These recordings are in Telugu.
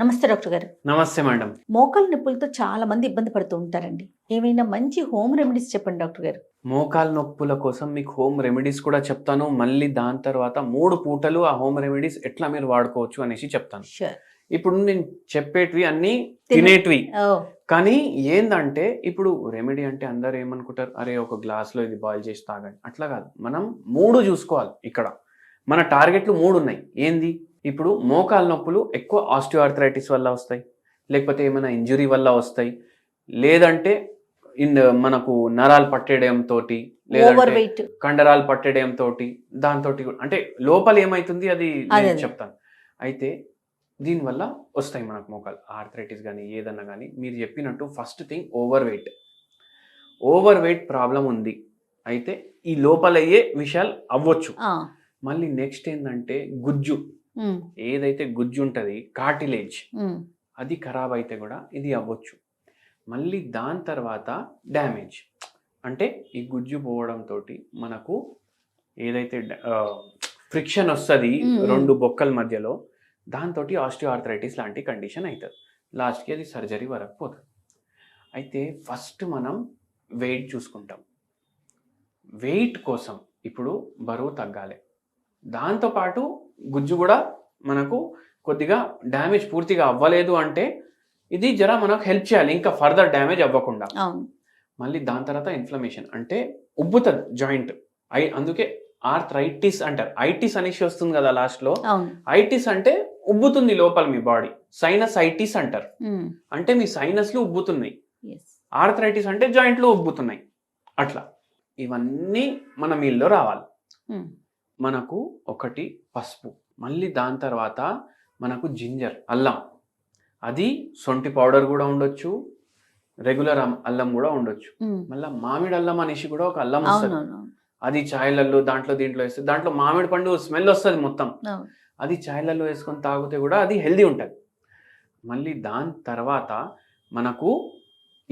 నమస్తే డాక్టర్ గారు. నమస్తే మేడం. మోకాళ్ళ నొప్పులతో చాలా మంది ఇబ్బంది పడుతూ ఉంటారండి. ఏమైనా మంచి హోమ్ రెమెడీస్ చెప్పండి డాక్టర్ గారు. మోకాలు నొప్పుల కోసం మీకు హోమ్ రెమెడీస్ కూడా చెప్తాను. మళ్ళీ దాని తర్వాత 3 పూటలు ఆ హోమ్ రెమెడీస్ ఎట్లా మీరు వాడుకోవచ్చు అనేసి చెప్తాను. షూర్. ఇప్పుడు నేను చెప్పేటివి అన్నీ తినేటివి. ఓహ్! కానీ ఏందంటే ఇప్పుడు రెమెడీ అంటే అందరూ ఏమనుకుంటారు, అరే ఒక గ్లాస్‌లో ఇది బాయిల్ చేసి తాగండి. అట్లా కాదు. మనం 3 చూసుకోవాలి ఇక్కడ. మన టార్గెట్లు 3 ఉన్నాయి. ఏంది? ఇప్పుడు మోకాలు నొప్పులు ఎక్కువ ఆస్టియోఆర్థరైటిస్ వల్ల వస్తాయి. లేకపోతే ఏమైనా ఇంజ్యూరీ వల్ల వస్తాయి. లేదంటే మనకు నరాలు పట్టేయడంతోటి, ఓవర్ లేదంటే వెయిట్. కండరాలు పట్టేయడంతోటి, దాంతోటి అంటే లోపల ఏమైతుంది అది అదే. నేను చెప్తాను. అయితే దీనివల్ల వస్తాయి మనకు మోకాలు ఆర్థరైటిస్ కానీ ఏదన్నా కానీ. మీరు చెప్పినట్టు first thing over weight problem ఉంది. అయితే ఈ లోపలయ్యే విషయాలు అవ్వచ్చు. మళ్ళీ నెక్స్ట్ ఏంటంటే గుజ్జు, ఏదైతే గుజ్జు ఉంటుంది కార్టిలేజ్, అది ఖరాబ్ అయితే కూడా ఇది అవ్వచ్చు. మళ్ళీ దాని తర్వాత డ్యామేజ్ అంటే ఈ గుజ్జు పోవడంతో మనకు ఏదైతే ఫ్రిక్షన్ వస్తుంది 2 బొక్కల మధ్యలో, దాంతో ఆస్టియోఆర్థరైటిస్ లాంటి కండిషన్ అవుతుంది. లాస్ట్కి అది సర్జరీ వరకు పోతుంది. అయితే ఫస్ట్ మనం వెయిట్ చూసుకుంటాం. వెయిట్ కోసం ఇప్పుడు బరువు తగ్గాలి. దాంతోపాటు గుజ్జు కూడా మనకు కొద్దిగా డ్యామేజ్ పూర్తిగా అవ్వలేదు అంటే ఇది జర మనకు హెల్ప్ చేయాలి ఇంకా ఫర్దర్ డ్యామేజ్ అవ్వకుండా. మళ్ళీ దాని తర్వాత ఇన్ఫ్లమేషన్ అంటే ఉబ్బుతుంది జాయింట్. అందుకే ఆర్థరైటిస్ అంటారు. ఐటిస్ అనేసి వస్తుంది కదా లాస్ట్లో. ఐటిస్ అంటే ఉబ్బుతుంది లోపల మీ బాడీ. సైనసైటిస్ అంటారు. అంటే మీ సైనస్లు ఉబ్బుతున్నాయి. ఆర్థరైటిస్ అంటే జాయింట్లు ఉబ్బుతున్నాయి. అట్లా ఇవన్నీ మన మీల్లో రావాలి. మనకు ఒకటి పసుపు, మళ్ళీ దాని తర్వాత మనకు జింజర్, అల్లం. అది సొంటి పౌడర్ కూడా ఉండొచ్చు, రెగ్యులర్ అల్లం కూడా ఉండొచ్చు. మళ్ళీ మామిడి అల్లం అనేసి కూడా ఒక అల్లం వస్తుంది. అది చాయ్లలో దీంట్లో వేస్తే దాంట్లో మామిడి పండు స్మెల్ వస్తుంది మొత్తం. అది చాయ్లలో వేసుకొని తాగితే కూడా అది హెల్దీ ఉంటుంది. మళ్ళీ దాని తర్వాత మనకు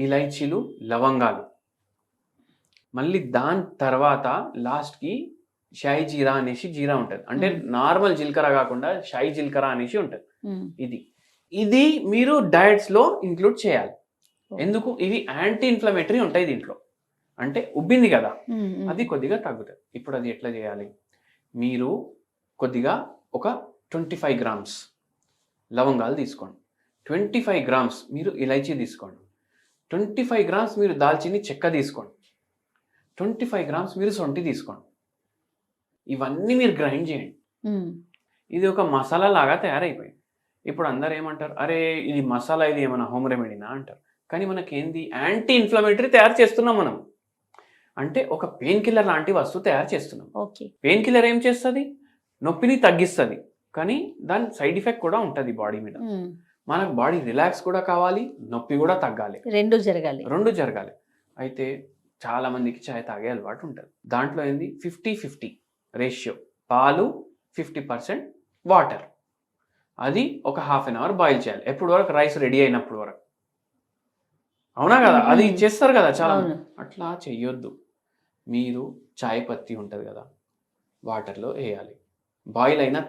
ఇలైచీలు, లవంగాలు. మళ్ళీ దాని తర్వాత లాస్ట్కి షాయి జీరా అనేసి జీరా ఉంటుంది. అంటే నార్మల్ జీలకర్ర కాకుండా షాయి జీలకర్ర అనేసి ఉంటుంది. ఇది మీరు డయట్స్లో ఇంక్లూడ్ చేయాలి. ఎందుకు? ఇవి యాంటీ ఇన్ఫ్లమేటరీ ఉంటాయి దీంట్లో. అంటే ఉబ్బింది కదా, అది కొద్దిగా తగ్గుతుంది. ఇప్పుడు అది ఎట్లా చేయాలి? మీరు కొద్దిగా ఒక 25 గ్రామ్స్ లవంగాలు తీసుకోండి, 25 గ్రామ్స్ మీరు ఇలైచీ తీసుకోండి, 25 గ్రామ్స్ మీరు దాల్చిని చెక్క తీసుకోండి, 25 గ్రామ్స్ మీరు సొంటి తీసుకోండి. ఇవన్నీ మీరు గ్రైండ్ చేయండి. ఇది ఒక మసాలా లాగా తయారైపోయింది. ఇప్పుడు అందరు ఏమంటారు, అరే ఇది మసాలా, ఇది ఏమైనా హోమ్ రెమెడీనా అంటారు. కానీ మనకేంది, యాంటీ ఇన్ఫ్లమేటరీ తయారు చేస్తున్నాం మనం. అంటే ఒక పెయిన్ కిల్లర్ లాంటి వస్తువు తయారు చేస్తున్నాం. పెయిన్ కిల్లర్ ఏం చేస్తుంది? నొప్పిని తగ్గిస్తుంది. కానీ దాని సైడ్ ఎఫెక్ట్ కూడా ఉంటుంది బాడీ మీద. మనకు బాడీ రిలాక్స్ కూడా కావాలి, నొప్పి కూడా తగ్గాలి, రెండు జరగాలి. అయితే చాలా మందికి చాయ్ తాగే అలవాటు ఉంటుంది. దాంట్లో ఏంది 50-50 రేషియో, పాలు 50% వాటర్. అది ఒక హాఫ్ అన్ అవర్ బాయిల్ చేయాలి. ఎప్పుడు వరకు? రైస్ రెడీ అయినప్పుడు వరకు. అవునా కదా? అది చేస్తారు కదా చాలా. అట్లా చెయ్యొద్దు. మీరు చాయ్ పత్తి ఉంటుంది కదా, వాటర్లో వేయాలి. బాయిల్ అయిన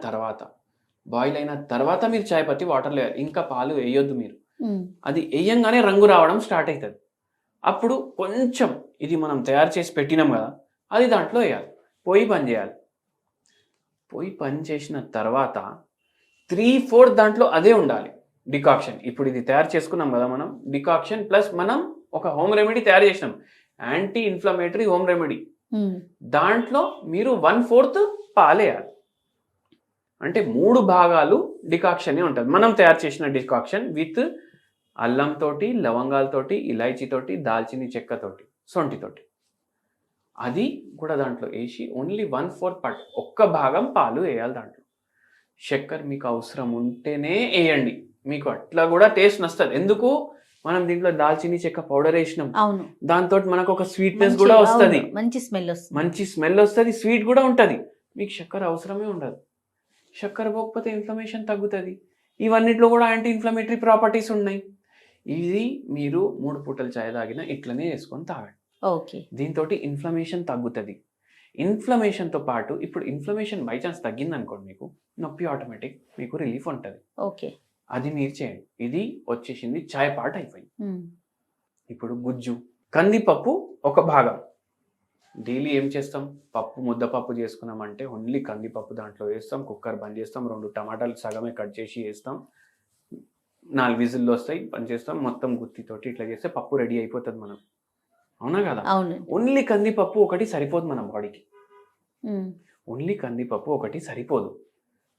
తర్వాత మీరు చాయ్ పత్తి వాటర్లో వేయాలి. ఇంకా పాలు వేయొద్దు మీరు. అది వేయంగానే రంగు రావడం స్టార్ట్ అవుతుంది. అప్పుడు కొంచెం ఇది మనం తయారు చేసి పెట్టినాం కదా, అది దాంట్లో వేయాలి. పొయ్యి పని చేసిన తర్వాత 3/4 దాంట్లో అదే ఉండాలి డికాక్షన్. ఇప్పుడు ఇది తయారు చేసుకున్నాం కదా మనం, డికాక్షన్ ప్లస్ మనం ఒక హోమ్ రెమెడీ తయారు చేసినాం, యాంటీ ఇన్ఫ్లమేటరీ హోమ్ రెమెడీ. దాంట్లో మీరు 1/4 పాలేయాలి. అంటే 3 భాగాలు డికాక్షనే ఉంటుంది. మనం తయారు చేసిన డికాక్షన్ విత్ అల్లంతోటి, లవంగాలతోటి, ఇలాచీతోటి, దాల్చిని చెక్కతోటి, సొంటితోటి. అది కూడా దాంట్లో వేసి ఓన్లీ 1/4 ఒక్క భాగం పాలు వేయాలి దాంట్లో. చక్కెర మీకు అవసరం ఉంటేనే వేయండి. మీకు అట్లా కూడా టేస్ట్ నస్తుంది. ఎందుకు? మనం దీంట్లో దాల్చిని చెక్క పౌడర్ వేసినాం. దాంతో మనకు ఒక స్వీట్నెస్ కూడా వస్తుంది, మంచి స్మెల్ వస్తుంది, స్వీట్ కూడా ఉంటుంది. మీకు చక్కెర అవసరమే ఉండదు. చక్కెర పోకపోతే ఇన్ఫ్లమేషన్ తగ్గుతుంది. ఇవన్నిట్లో కూడా యాంటీ ఇన్ఫ్లమేటరీ ప్రాపర్టీస్ ఉన్నాయి. ఇది మీరు 3 పూటలు చాయ్ తాగినా ఇట్లనే వేసుకొని తాగండి. దీంతో ఇన్ఫ్లమేషన్ తగ్గుతుంది. ఇన్ఫ్లమేషన్తో పాటు ఇప్పుడు ఇన్ఫ్లమేషన్ బై ఛాన్స్ తగ్గింది అనుకోండి, మీకు నొప్పి ఆటోమేటిక్ మీకు రిలీఫ్ ఉంటుంది. అది మీరు చేయండి. ఇది వచ్చేసింది చాయ్ పాట అయిపోయింది. ఉమ్, ఇప్పుడు గుజ్జు, కందిపప్పు ఒక భాగం. డైలీ ఏం చేస్తాం, పప్పు ముద్దపప్పు చేసుకున్నామంటే ఓన్లీ కందిపప్పు దాంట్లో వేస్తాం, కుక్కర్ బంద్ చేస్తాం, 2 టమాటాలు సగమే కట్ చేసి వేస్తాం, 4 విజిల్లు వస్తాయి, బంద్ చేస్తాం, మొత్తం గుత్తితోటి ఇట్లా చేస్తే పప్పు రెడీ అయిపోతుంది మనం. అవునా కదా? అవునండి. ఓన్లీ కందిపప్పు ఒకటి సరిపోదు మన బాడీకి. ఉమ్, ఓన్లీ కందిపప్పు ఒకటి సరిపోదు.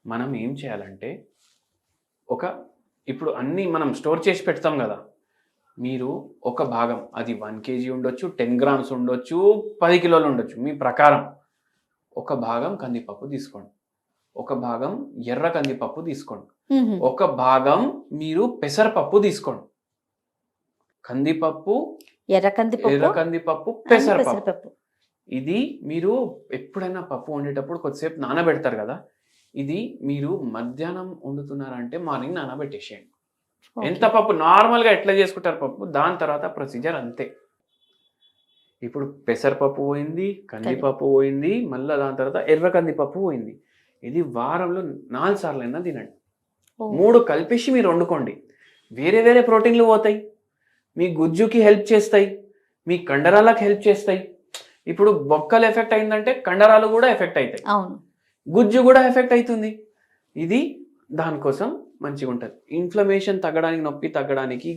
మనం ఏం చేయాలంటే ఇప్పుడు అన్నీ మనం స్టోర్ చేసి పెడతాం కదా, మీరు ఒక భాగం, అది 1 kg ఉండొచ్చు, 10 grams ఉండొచ్చు, 10 కిలోలు ఉండొచ్చు, మీ ప్రకారం ఒక భాగం కందిపప్పు తీసుకోండి, ఒక భాగం ఎర్ర కందిపప్పు తీసుకోండి, ఉమ్, ఒక భాగం మీరు పెసరపప్పు తీసుకోండి. కందిపప్పు, ఎర్ర కందిపప్పు, కందిపప్పు, పెసరపప్పు. పెసరపప్పు. ఇది మీరు ఎప్పుడైనా పప్పు వండేటప్పుడు కొద్దిసేపు నానబెడతారు కదా, ఇది మీరు మధ్యాహ్నం వండుతున్నారంటే మార్నింగ్ నానబెట్టేసేయండి. ఓకే. ఎంత పప్పు నార్మల్గా ఎట్లా చేసుకుంటారు పప్పు, దాని తర్వాత ప్రొసీజర్ అంతే. ఇప్పుడు పెసరపప్పు పోయింది, కందిపప్పు పోయింది, మళ్ళీ దాని తర్వాత ఎర్ర కందిపప్పు పోయింది. ఇది వారంలో 4 సార్లు అయినా తినండి. ఓ, 3 కలిపేసి మీరు వండుకోండి. వేరే వేరే ప్రోటీన్లు పోతాయి, మీ గుజ్జుకి హెల్ప్ చేస్తాయి, మీ కండరాలకు హెల్ప్ చేస్తాయి. ఇప్పుడు బొక్కలు ఎఫెక్ట్ అయిందంటే కండరాలు కూడా ఎఫెక్ట్ అవుతాయి, అవును. గుజ్జు కూడా ఎఫెక్ట్ అవుతుంది. ఇది దానికోసం మంచిగా ఉంటుంది. ఇన్ఫ్లమేషన్ తగ్గడానికి, నొప్పి తగ్గడానికి,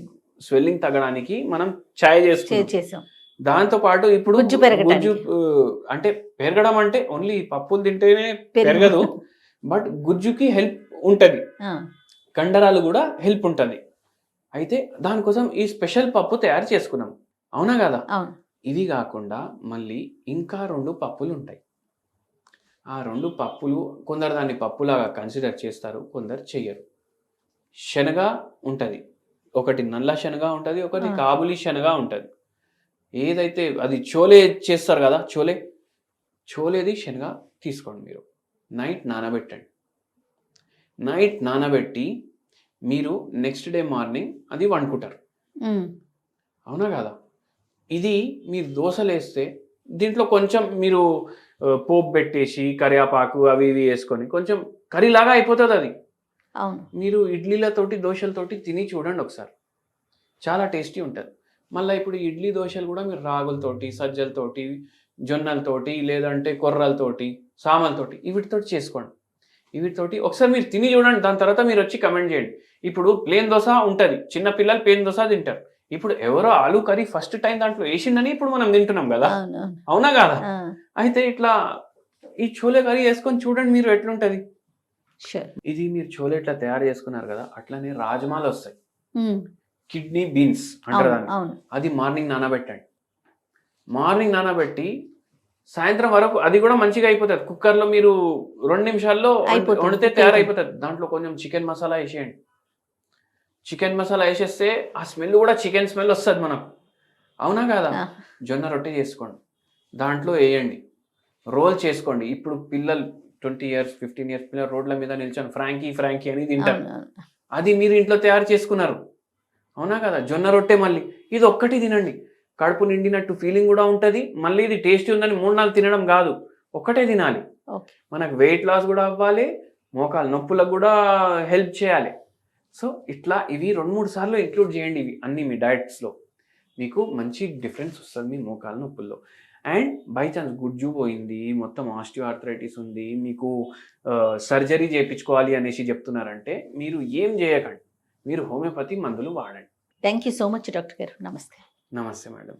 స్వెల్లింగ్ తగ్గడానికి మనం చాయ్ చేసుకుంటాం. చేసాం. దాంతో పాటు ఇప్పుడు గుజ్జు పెరగడానికి. అంటే పెరగడం అంటే ఓన్లీ పప్పులు తింటేనే పెరగదు, బట్ గుజ్జుకి హెల్ప్ ఉంటుంది, ఆ, కండరాలు కూడా హెల్ప్ ఉంటుంది. అయితే దానికోసం ఈ స్పెషల్ పప్పు తయారు చేసుకున్నాం. అవునా కదా? అవును. ఇవి కాకుండా మళ్ళీ ఇంకా 2 పప్పులు ఉంటాయి. ఆ 2 పప్పులు కొందరు దాన్ని పప్పులాగా కన్సిడర్ చేస్తారు, కొందరు చెయ్యరు. శనగ ఉంటుంది, ఒకటి నల్ల శనగ ఉంటుంది, ఒకటి కాబులి శనగ ఉంటుంది. ఏదైతే అది చోలే చేస్తారు కదా, చోలేది శనగ తీసుకోండి. మీరు నైట్ నానబెట్టండి. నైట్ నానబెట్టి మీరు నెక్స్ట్ డే మార్నింగ్ అది వండుకుంటారు. ఉమ్, అవునా కదా? ఇది మీరు దోశలు వేస్తే దీంట్లో కొంచెం మీరు పోపు పెట్టేసి కరివేపాకు అవి ఇవి వేసుకొని కొంచెం కర్రీలాగా అయిపోతుంది అది. అవును. మీరు ఇడ్లీలతోటి దోశలతోటి తిని చూడండి ఒకసారి, చాలా టేస్టీ ఉంటుంది. మళ్ళీ ఇప్పుడు ఇడ్లీ దోశలు కూడా మీరు రాగులతోటి, సజ్జలతోటి, జొన్నలతోటి, లేదంటే కొర్రలతోటి, సామలతోటి, వీటితోటి చేసుకోండి. వీటితోటి ఒకసారి మీరు తిని చూడండి, దాని తర్వాత మీరు వచ్చి కమెంట్ చేయండి. ఇప్పుడు ప్లేన్ దోశ ఉంటుంది, చిన్న పిల్లలు ప్లేన్ దోశ తింటారు. ఇప్పుడు ఎవరో ఆలు కర్రీ ఫస్ట్ టైం దాంట్లో వేసిందని ఇప్పుడు మనం తింటున్నాం కదా, అవును. అవునా కదా? ఆ, అయితే ఇట్లా ఈ చోలే కర్రీ వేసుకొని చూడండి మీరు ఎట్లుంటది. షూర్. ఇది మీరు చోలే ఇట్లా తయారు చేసుకున్నారు కదా, అట్లనే రాజ్మాలు వస్తాయి, ఉమ్, కిడ్నీ బీన్స్ అంటారు అవును. దాన్ని. అవును. అది మార్నింగ్ నానబెట్టండి. మార్నింగ్ నానబెట్టి సాయంత్రం వరకు అది కూడా మంచిగా అయిపోతుంది. కుక్కర్లో మీరు 2 నిమిషాల్లో అయిపోతుంది. వండితే తయారైపోతుంది. దాంట్లో కొంచెం చికెన్ మసాలా వేసేయండి. చికెన్ మసాలా వేసేస్తే ఆ స్మెల్ కూడా చికెన్ స్మెల్ వస్తుంది మనకు. అవునా కదా? ఆ, జొన్న రొట్టె చేసుకోండి, దాంట్లో వేయండి, రోల్ చేసుకోండి. ఇప్పుడు పిల్లలు 20 years 15 years పిల్లలు రోడ్ల మీద నిల్చొని ఫ్రాంకీ అని తింటారు. అవును. అది మీరు ఇంట్లో తయారు చేసుకున్నారు. అవునా కదా? జొన్న రొట్టె మళ్ళీ ఇది ఒక్కటి తినండి, కడుపు నిండినట్టు ఫీలింగ్ కూడా ఉంటుంది. మళ్ళీ ఇది టేస్టీ ఉందని 3-4 తినడం కాదు, ఒక్కటే తినాలి. ఓకే. మనకు వెయిట్ లాస్ కూడా అవ్వాలి, మోకాలు నొప్పులకు కూడా హెల్ప్ చేయాలి. సో ఇట్లా ఇవి 2-3 సార్లు ఇంక్లూడ్ చేయండి. ఇవి అన్నీ మీ డయట్స్లో, మీకు మంచి డిఫరెన్స్ వస్తుంది మీ మోకాలు నొప్పుల్లో. అండ్ బై ఛాన్స్ గుజ్జు పోయింది, మొత్తం ఆస్టియోఆర్థరైటిస్ ఉంది, మీకు సర్జరీ చేయించుకోవాలి అనేసి చెప్తున్నారంటే మీరు ఏం చేయకండి, మీరు హోమియోపతి మందులు వాడండి. Thank you so much doctor గారు. నమస్తే. నమస్తే మేడం.